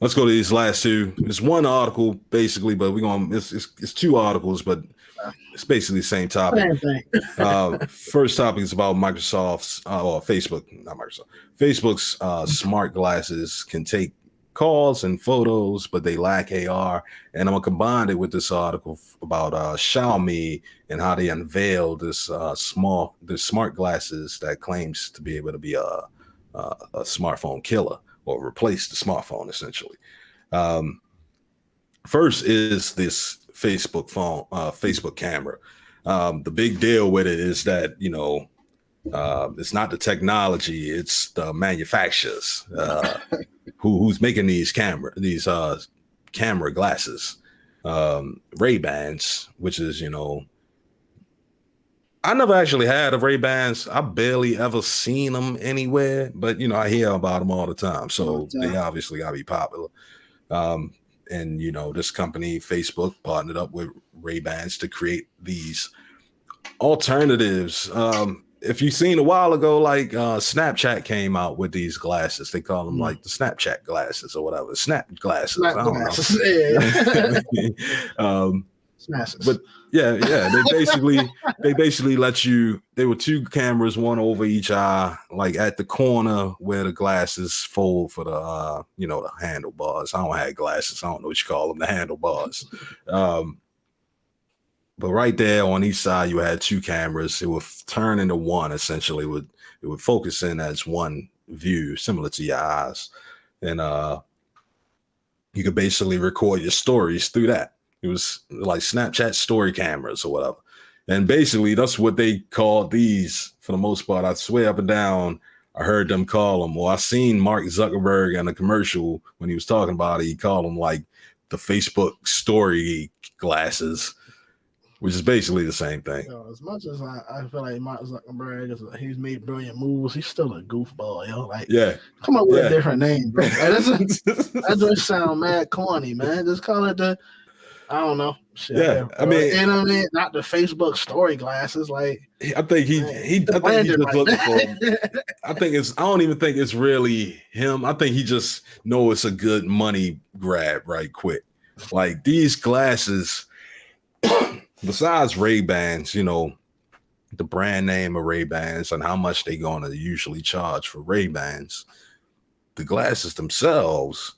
let's go to these last two. It's one article basically, but it's two articles, but it's basically the same topic. Same thing. First topic is about Microsoft's or Facebook, not Microsoft. Facebook's smart glasses can take calls and photos, but they lack AR. And I'm gonna combine it with this article about Xiaomi and how they unveiled this smart glasses that claims to be able to be a smartphone killer or replace the smartphone essentially. First is this Facebook camera. The big deal with it is that it's not the technology, it's the manufacturers who's making these camera glasses. Ray-Bans, which is I never actually had a Ray-Bans. I barely ever seen them anywhere, but I hear about them all the time. So they obviously gotta be popular. And this company, Facebook, partnered up with Ray-Bans to create these alternatives. If you've seen a while ago, like Snapchat came out with these glasses. They call them like the Snapchat glasses or whatever. Snap glasses. I don't know. But yeah, they basically let you. There were two cameras, one over each eye, like at the corner where the glasses fold for the the handlebars. I don't have glasses. I don't know what you call them, the handlebars. But right there on each side, you had two cameras. It would turn into one. Essentially, it would focus in as one view, similar to your eyes, and you could basically record your stories through that. It was like Snapchat story cameras or whatever. And basically, that's what they called these for the most part. I swear up and down, I heard them call them, or I seen Mark Zuckerberg in a commercial when he was talking about it. He called them like the Facebook story glasses, which is basically the same thing. As much as I feel like Mark Zuckerberg, he's made brilliant moves, he's still a goofball, come up with a different name. That just sound mad corny, man. Just call it I don't know. Shit, I mean, not the Facebook story glasses. Like, I think he's just looking for. I don't even think it's really him. I think he just knows it's a good money grab right quick. Like these glasses, besides Ray-Bans, the brand name of Ray-Bans and how much they're going to usually charge for Ray-Bans, the glasses themselves,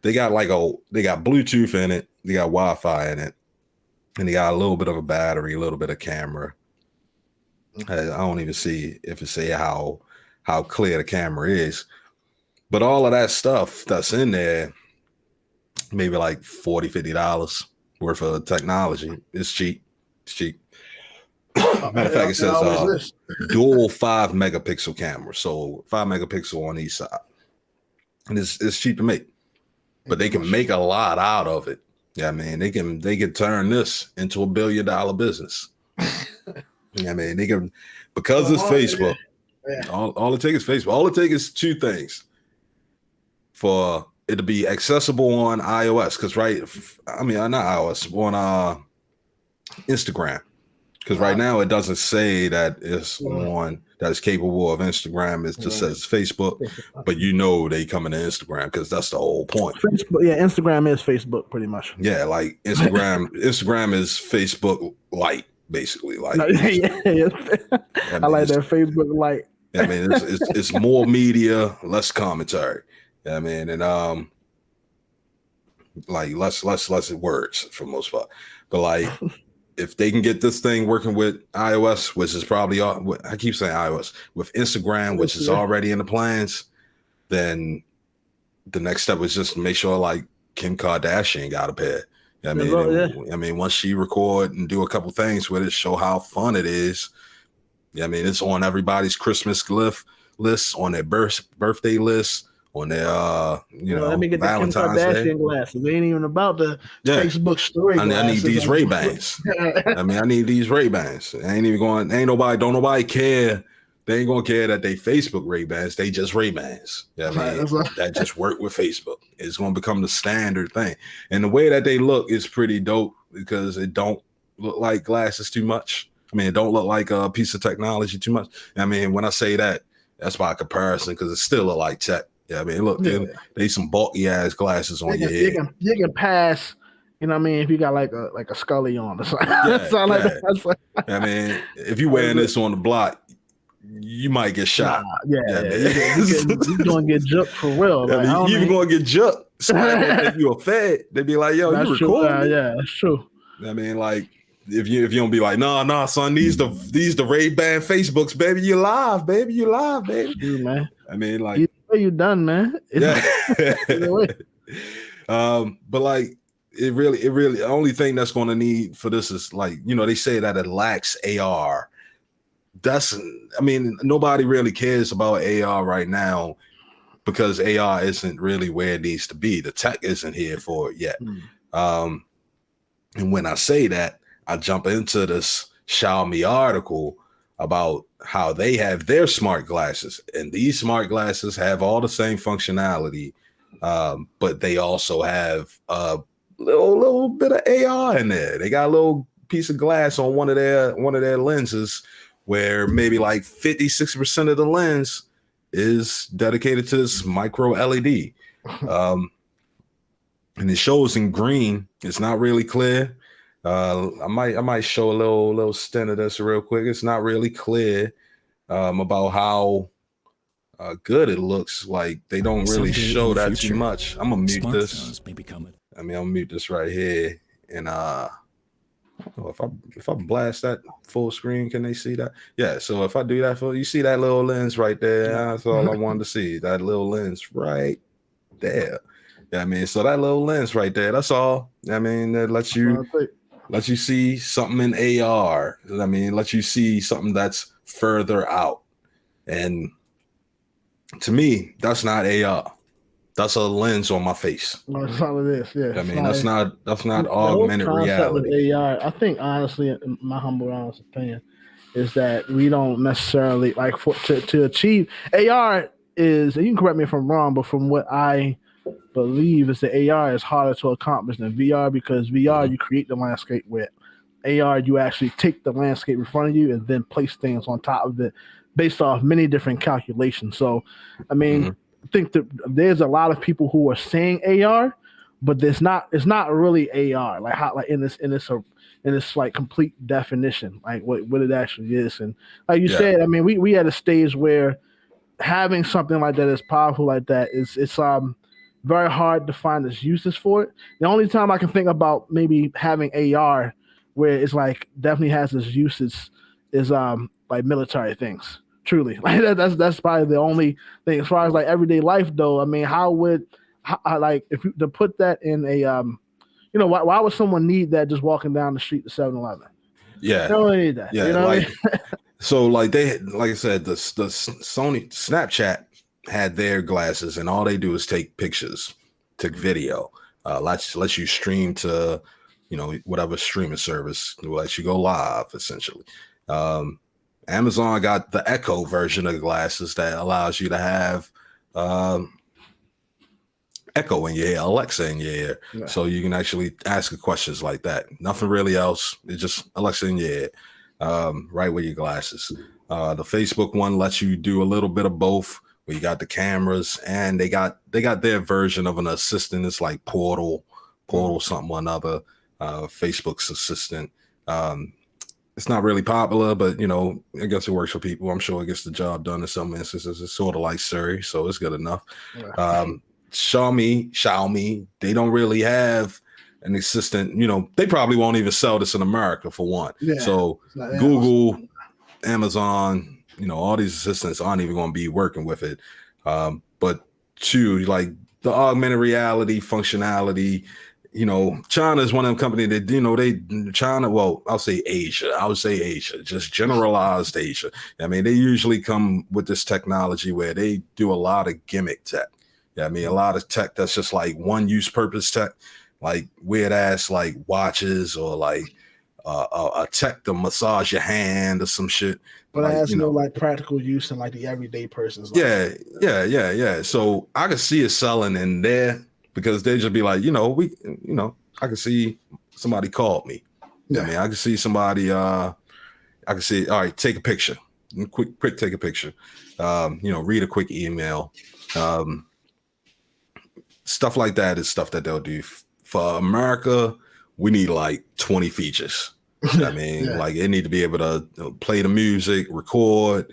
they got Bluetooth in it. They got Wi-Fi in it, and they got a little bit of a battery, a little bit of camera. I don't even see if it say how clear the camera is, but all of that stuff that's in there, maybe like $40-$50 worth of technology. It's cheap. Matter of fact, it says dual 5 megapixel camera, so 5 megapixel on each side, and it's cheap to make, but they can make a lot out of it. Yeah, I mean, they can turn this into $1 billion business. I mean, they can, because it's Facebook. Yeah. All it takes is Facebook. All it takes is two things for it to be accessible on iOS. Because not iOS, on Instagram. Because right now it doesn't say that it's that is capable of Instagram. It just says Facebook, but they coming to Instagram because that's the whole point. Facebook, Instagram is Facebook pretty much. Yeah, like Instagram is Facebook Lite, basically. Like, I like that Facebook Lite. I mean, it's more media, less commentary. I mean, and like less words for the most part, but like. If they can get this thing working with iOS, which is probably I keep saying iOS, with Instagram, which is already in the plans, then the next step is just make sure like Kim Kardashian got a pair. I mean, once she record and do a couple things with it, show how fun it is. I mean, it's on everybody's Christmas gift list, on their birthday list, on their let me get Valentine's the Kim Kardashian Day. Glasses. They ain't even about the Facebook story. I need these Ray-Bans. I need these Ray-Bans. Don't nobody care. They ain't gonna care that they Facebook Ray-Bans. They just Ray-Bans. That just work with Facebook. It's gonna become the standard thing. And the way that they look is pretty dope because it don't look like glasses too much. I mean, it don't look like a piece of technology too much. I mean, when I say that, that's by comparison because it still look like tech. Yeah, I mean, look, they some bulky ass glasses on your head. You can pass. You know what I mean? If you got like a Scully on or something. Like that. I mean, if you wearing this on the block, you might get shot. You're gonna get juked for real. I mean, you even gonna get juked. Somebody gonna think you a fed. They be like, "Yo, you recording?" Yeah, that's true. I mean, like, if you don't be like, nah, son, these the Ray-Ban Facebooks, baby, you live, baby. True, man. I mean, like, either way you done, man. But like, it really, the only thing that's going to need for this is like, they say that it lacks AR. Nobody really cares about AR right now because AR isn't really where it needs to be. The tech isn't here for it yet. And when I say that, I jump into this Xiaomi article about how they have their smart glasses, and these smart glasses have all the same functionality, but they also have a little bit of AR in there. They got a little piece of glass on one of their lenses where maybe like 50-60% of the lens is dedicated to this micro LED. And it shows in green. It's not really clear. I might show a little stint of this real quick. It's not really clear about how good it looks. Like they don't really show that too much. I'm gonna mute this. I'll mute this right here. And if I blast that full screen, can they see that? Yeah. So if I do that, you see that little lens right there. That's all I wanted to see. That little lens right there. Yeah, so that little lens right there, that's all. That lets you see something in AR. Lets you see something that's further out. And to me, that's not AR. That's a lens on my face. That's all it is. Yeah. That's not augmented reality. With AR, I think honestly, in my humble honest opinion, is that we don't necessarily like to achieve AR is, and you can correct me if I'm wrong, but from what I believe is the AR is harder to accomplish than VR, because VR you create the landscape with. AR you actually take the landscape in front of you and then place things on top of it based off many different calculations. So I think that there's a lot of people who are saying AR, but it's not really AR like in this like complete definition, like what it actually is. And like you said, we at a stage where having something like that is powerful like that it's very hard to find its uses for it. The only time I can think about maybe having AR where it's like definitely has its uses is like military things. Truly, like that's probably the only thing as far as like everyday life though. How if you to put that in a why would someone need that just walking down the street to 7-Eleven? Yeah, they don't need that. Yeah, so like I said, the Sony Snapchat had their glasses, and all they do is take pictures, take video, lets you stream to, whatever streaming service, lets you go live essentially. Amazon got the Echo version of the glasses that allows you to have Echo in your ear, Alexa in your ear, so you can actually ask questions like that. Nothing really else. It's just Alexa in your ear, right with your glasses. The Facebook one lets you do a little bit of both. We got the cameras, and they got their version of an assistant. It's like Portal something or another. Facebook's assistant. It's not really popular, but I guess it works for people. I'm sure it gets the job done in some instances. It's sort of like Siri, so it's good enough. Xiaomi, they don't really have an assistant. They probably won't even sell this in America for one. Yeah, so Google, Amazon, all these assistants aren't even going to be working with it. But two, like the augmented reality functionality, China is one of them companies that, China, well, I'll say Asia, just generalized Asia. They usually come with this technology where they do a lot of gimmick tech. A lot of tech that's just like one use purpose tech, like weird ass, like watches or like a tech to massage your hand or some shit. But it has no like practical use in like the everyday person's life. Yeah. So I could see it selling in there because they just be like, I could see somebody called me. I could see somebody. I could see. All right, take a picture. Quick, take a picture. Read a quick email. stuff like that is stuff that they'll do. For America, we need like 20 features. I mean, like it need to be able to play the music, record.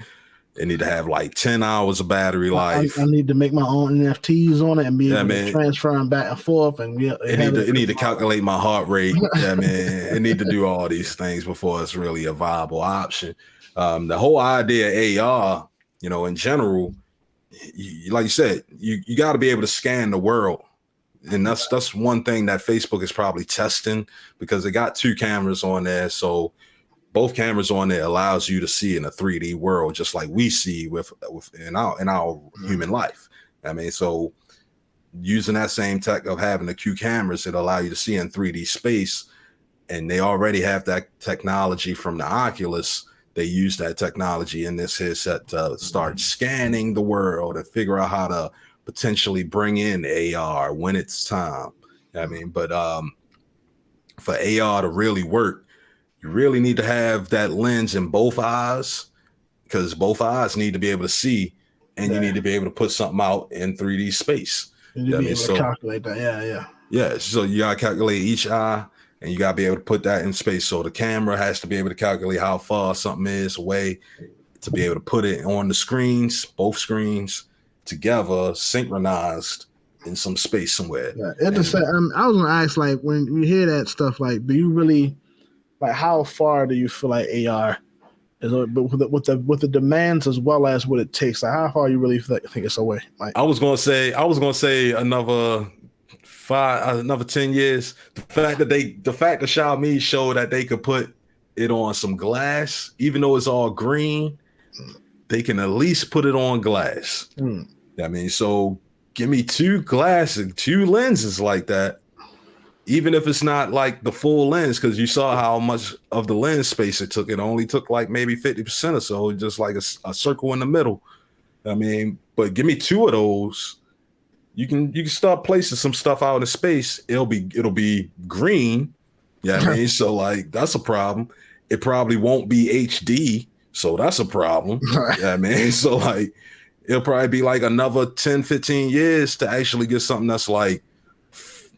It need to have like 10 hours of battery life. I need to make my own NFTs on it and be able to transfer them back and forth. And it need to calculate my heart rate. Yeah, man. It need to do all these things before it's really a viable option. The whole idea of AR, you know, in general, like you said, you got to be able to scan the world. And that's one thing that Facebook is probably testing, because they got 2 cameras on there. So both cameras on there allows you to see in a 3D world, just like we see in our human life. I mean, so using that same tech of having the Q cameras, it allow you to see in 3D space. And they already have that technology from the Oculus. They use that technology in this headset to start scanning the world and figure out how to potentially bring in AR when it's time. I mean, but for AR to really work, you really need to have that lens in both eyes, because both eyes need to be able to see, and you need to be able to put something out in 3D space. You need to be able to calculate that. Yeah. So you gotta calculate each eye, and you gotta be able to put that in space. So the camera has to be able to calculate how far something is away to be able to put it on the screens, both screens together, synchronized in some space somewhere. I was gonna ask, like, when you hear that stuff, like, do you really, like, how far do you feel like AR is, but with the demands as well as what it takes, like, how far you really think it's away? Like, I was gonna say another 10 years. The fact that Xiaomi showed that they could put it on some glass, even though it's all green, they can at least put it on glass. I mean, so give me 2 lenses like that, even if it's not like the full lens, because you saw how much of the lens space it took. It only took like maybe 50% or so, just like a circle in the middle. I mean, but give me 2 of those. You can start placing some stuff out in space. It'll be green. Yeah, I mean, so like that's a problem. It probably won't be HD, so that's a problem. Yeah, I mean, so like it'll probably be like another 10, 15 years to actually get something that's like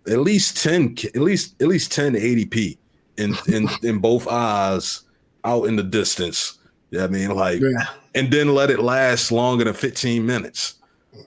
at least 10 1080p in both eyes out in the distance. Yeah, I mean, like, and then let it last longer than 15 minutes.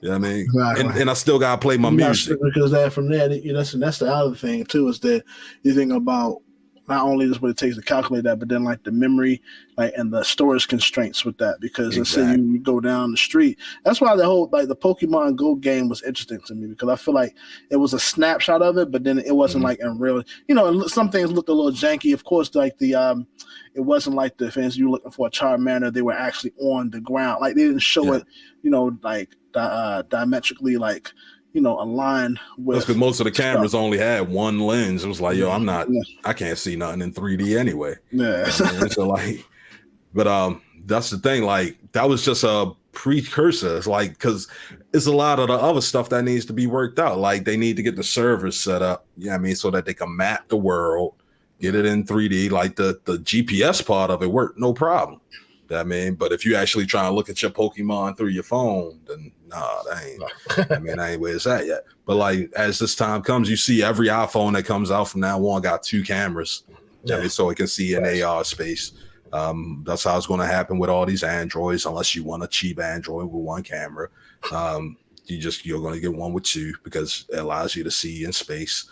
Yeah, I mean, and I still gotta play my music, because that from there, that's the other thing too, is that you think about not only just what it takes to calculate that, but then like the memory, like, and the storage constraints with that. Because let's say you go down the street. That's why the whole, like, the Pokemon Go game was interesting to me, because I feel like it was a snapshot of it, but then it wasn't like in real. You know, some things looked a little janky. Of course, like the it wasn't like the fans you were looking for a Charmander. They were actually on the ground. Like, they didn't show it, you know, like diametrically, like, you know, aligned with. That's because most of the cameras only had one lens. It was like, yo, I can't see nothing in 3D anyway. Yeah. So like, but that's the thing. Like, that was just a precursor. It's like, because it's a lot of the other stuff that needs to be worked out. Like, they need to get the servers set up. Yeah, I mean, so that they can map the world, get it in 3D. Like the GPS part of it worked, no problem. I mean, but if you actually try to look at your Pokemon through your phone, then that ain't. I mean, I ain't where it's at yet. But like, as this time comes, you see every iPhone that comes out from now on got 2 cameras, I mean, so it can see in AR space. That's how it's going to happen with all these Androids, unless you want a cheap Android with 1 camera. You're going to get one with 2, because it allows you to see in space.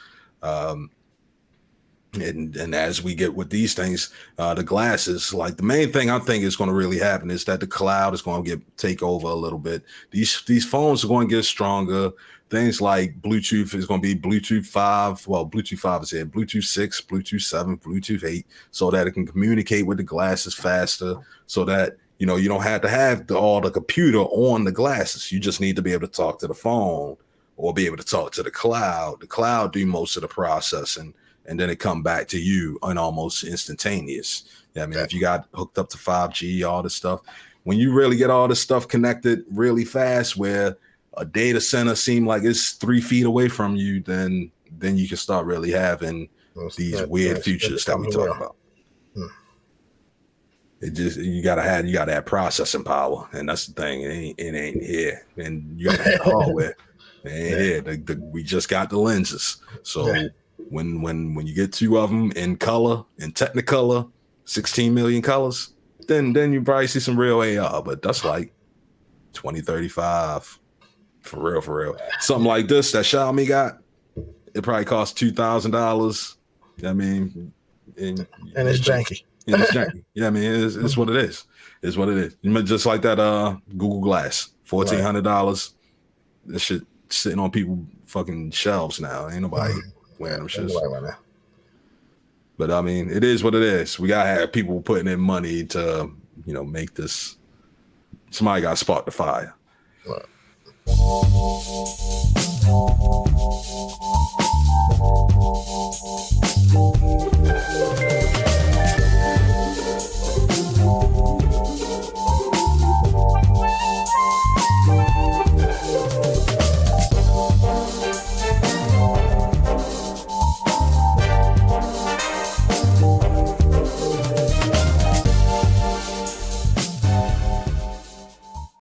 And as we get with these things, the glasses, like, the main thing I think is going to really happen is that the cloud is going to take over a little bit. These phones are going to get stronger. Things like Bluetooth is going to be Bluetooth 5. Well, Bluetooth 5 is here. Bluetooth 6, Bluetooth 7, Bluetooth 8, so that it can communicate with the glasses faster, so that, you know, you don't have to have all the computer on the glasses. You just need to be able to talk to the phone or be able to talk to the cloud. The cloud do most of the processing, and then it come back to you in almost instantaneous. I mean, if you got hooked up to 5G, all this stuff, when you really get all this stuff connected really fast, where a data center seem like it's 3 feet away from you, then you can start really having these weird futures that we talk about. It just, you gotta have processing power, and that's the thing. It ain't here, and you gotta have the hardware. Here. We just got the lenses. So when you get 2 of them in color, in Technicolor, 16 million colors, then you probably see some real AR. But that's like 2035 for real. Something like this that Xiaomi got, it probably costs $2,000. I mean, and it's janky. And it's janky. Yeah, I mean, it's what it is. It's what it is. Just like that Google Glass, $1,400. This shit sitting on people fucking shelves now. Ain't nobody wearing them shits. But I mean, it is what it is. We gotta have people putting in money to, make this. Somebody gotta spark the fire. Right.